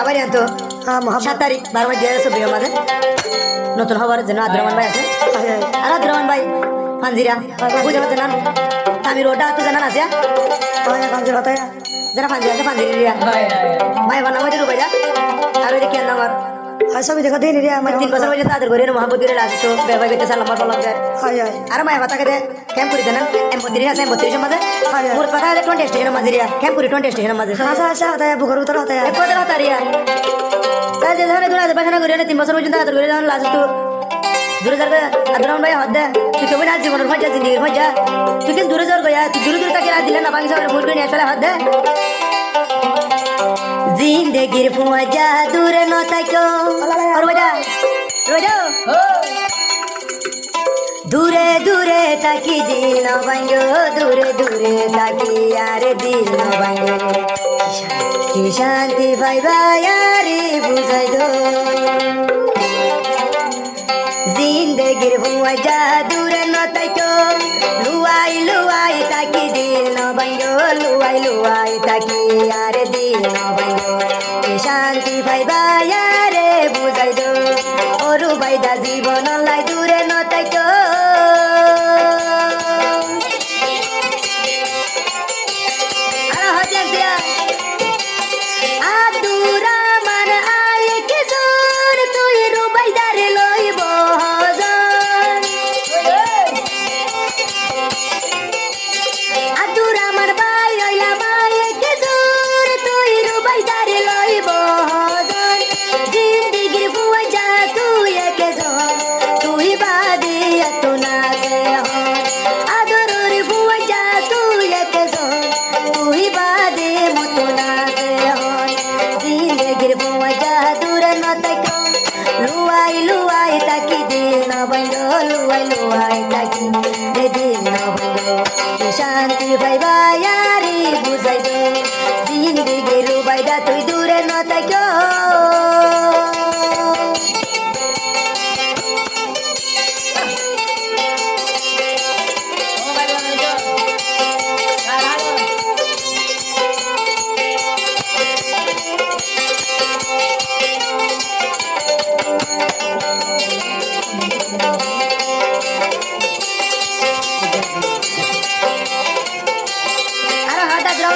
আবার তো 7 তারিখ 12 মাস 2024 মাঝে নতুন হবার জন্য আব্দুররহমান ভাই আছে আর আব্দুররহমান ভাই ফানজিরা বুঝতে পারছেন না আমি রোডা তো জানা আছে ফানজিরা হতায় যারা ফানজিরা আছে ফানজিরা মাই বানা মধ্যে রুবাই যা আর ওই কি নাম আর সবই দেখো দেন রে আমার 3 বছর হইছে তাদের ঘরে মহাবতীরে লাগতো ব্যবহার করতে সালাম বললাম আর মাই বাতা করে ক্যাম্প করে দেন M32 আছে M32 মাঝে মোর কথা আছে 20 স্টেশন মাঝে রিয়া ক্যাম্প করে 20 স্টেশন মাঝে আচ্ছা আচ্ছা হতায় বুকর উত্তর হতায় কোদের হতা রিয়া তাই যে ধরে দূরে বাসনা করে 3 বছর পর্যন্ত তাদের ঘরে যান লাস্ট তো দূরে যাবে আব্দুররহমান ভাই হদ্দা তুই কেমন আছিস জীবনের মজা জিন্দেগির মজা তুই কিন্তু দূরে যাওয়ার গয়া তুই দূরে দূরে তাকে রাত দিলে না বাকি সবার ভুল করে নিয়ে আসলে হদ্দা জিন্দেগির মজা দূরে ন থাকো আর মজা রোজা দূরে দূরে তাকি দিল ভাঙ্গো দূরে দূরে তাকি আর দিল ভাঙ্গো কি শান্তি পাইবা আরে বুঝাই দো জিন্দেগির মজা দূরে ন থাকো লুয়াই লুয়াই তাকি দিল ভাঙ্গো লুয়াই লুয়াই তাকি আর দিল ভাঙ্গো কি শান্তি পাইবা আরে বুঝাই দো ওরু বাইদা জীবন লাই দূরে ন থাকো লুয়াই লুয়াই তাকি দিল না ভাঙ্গো লুয়াই লুয়াই তাকি দিল না ভাঙ্গো শান্তি পাইবা আরে বুঝাই দো জিন্দেগির রুবাইদা তুই দূরে ন থাকো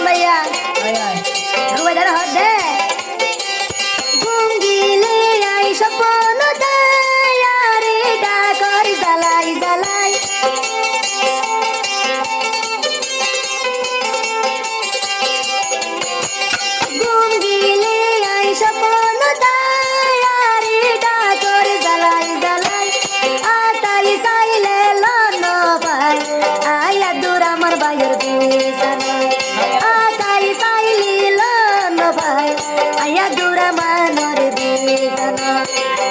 भैया रुबाइदार हद दे गुंगिले आई सपन दयारे डाकर जलाई जलाई गुंगिले आई सपन दयारे डाकर जलाई जलाई आताई साइले लन भाई आया दूरा मर बायर दिसना आया दूरा मानर दिसना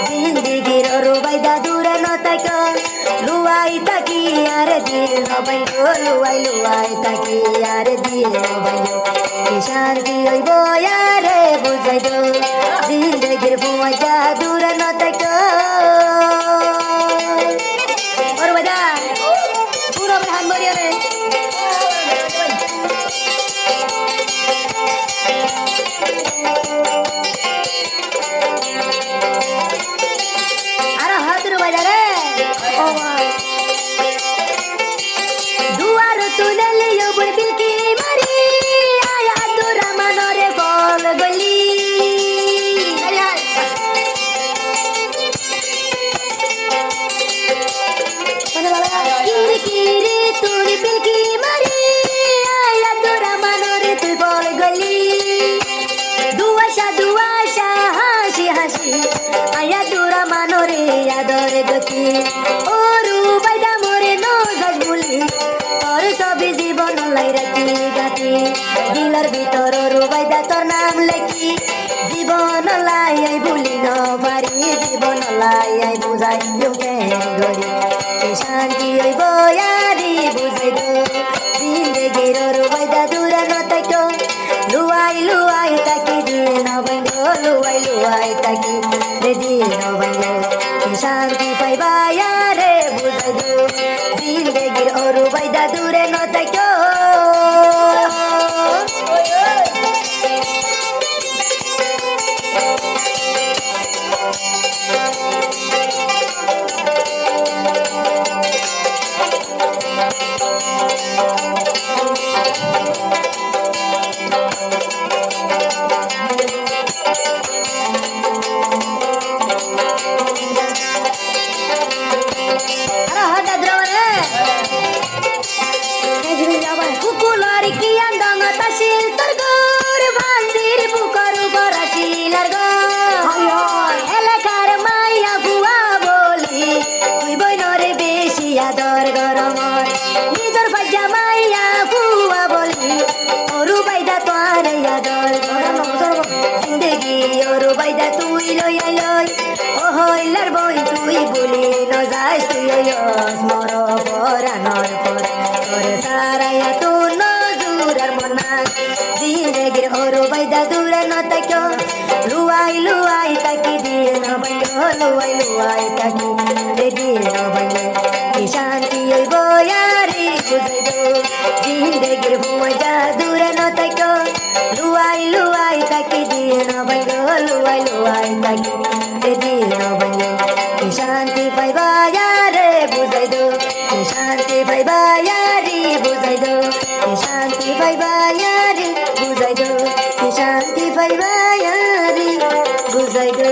जिंदगीर रुबाइदा दूरा न थाको लुआई ताकी यार दिल न भांगो लुआई लुआई ताकी यार दिल न भांगो की शांति हইবো यारे बुझाই दो जिंदगीर मजा दूरा न थाको और मजा पूरा हाथ मरिया रे दुआर तुले लियो बुढ़ बिल्की मारी आया दूरा मनोरे बोल गली किरी किरी तुरी बिल्की मारी आया दूरा मनोरे तू बोल गली दुआशा हासी हासी आया दूरा मनोरे यादरे गति ओरु বাইদা মোরে নজাজ বলি তোর সবই জীবন লাই রাখি গাতি দিলার ভিতর রুবাইদা তোর নাম লেখি জীবন লাই আই ভুলি ন পারি জীবন লাই আই বুঝাই লোকে গরি শান্তি হইব আরে বুঝাই দো জিন্দেগির রুবাইদা দূরে ন থাকো লুয়াই লুয়াই তাকি দিল ন ভাঙ্গো লুয়াই লুয়াই তাকি দিল ন ভাঙ্গো শান্তি পাইবা আরে বুঝাই দো জিন্দেগির রুবাইদা দূরে ন থাকো ওরু বাইদা তুই লই আইলই ও হইলার বই তুই বলি ন যাস তুই ওয়স মর পরানর পর ওরে সারাইয়া তু নজুরার মনা জিন্দেগির ওরু বাইদা দূরে ন তাক্য লুয়াই লুয়াই তাকি দিয়ে ন বাইল লুয়াই লুয়াই তাকি দিয়ে ন বাইল কি শান্তি ওই বয়ারি বুঝাই দো জিন্দেগির মজা দূরে ন তাক্য লুয়াই লুয়াই তাকি দিয়ে ন বাইল লুয়াই লুয়াই তাকি দিয়ে ন বাইল কি শান্তি পাইবা রে বুঝাই দো কি শান্তি পাইবা রে বুঝাই দো কি শান্তি পাইবা রে বুঝাই দো কি শান্তি পাইবা রে বুঝাই দো